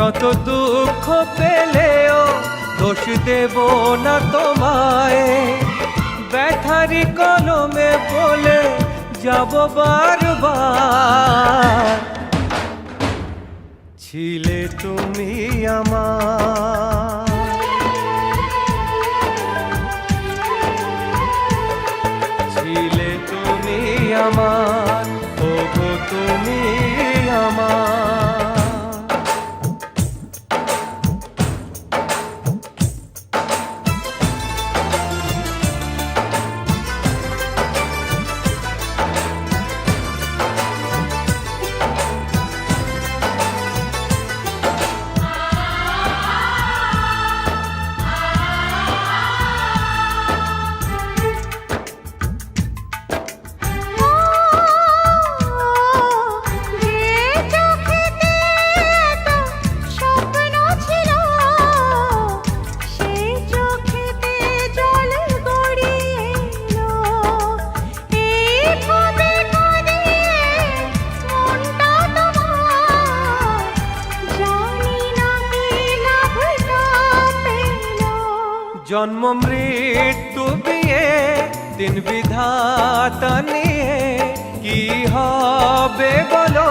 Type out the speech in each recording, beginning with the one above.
যত দুঃখ পেলেও দোষ দেব না তোমায়, ব্যথারি কলমে বলে যাব বারবার, ছিলে তুমি আমার। ছিলে তুমি আমার, ওগো তুমি আমার। জন্ম মৃত্যু বিয়ে দিন বিধাতা নিয়ে, কি হবে বলো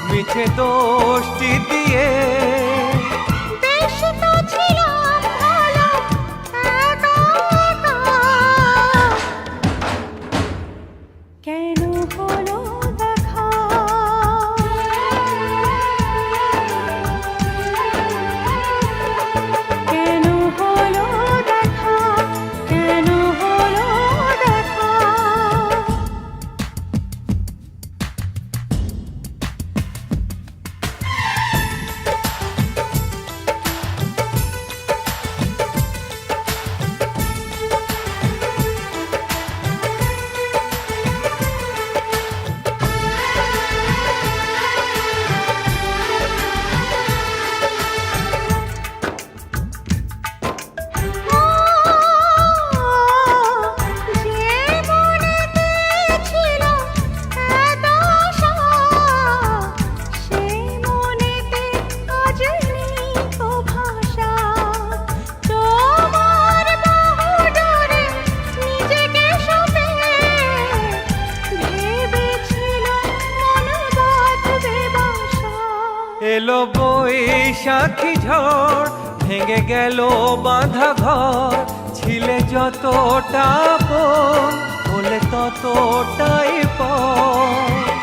মিছে দোষটি দিয়ে। বেশ তো ছিলাম ভালো একা একা, কেন হলো দেখা? কেন হলো দেখা? কেন হলো দেখা? এলো বৈশাখী ঝড়, ভেঙে গেল বাঁধা ঘর, ছিলে যতটা আপন হলে ততটাই পর।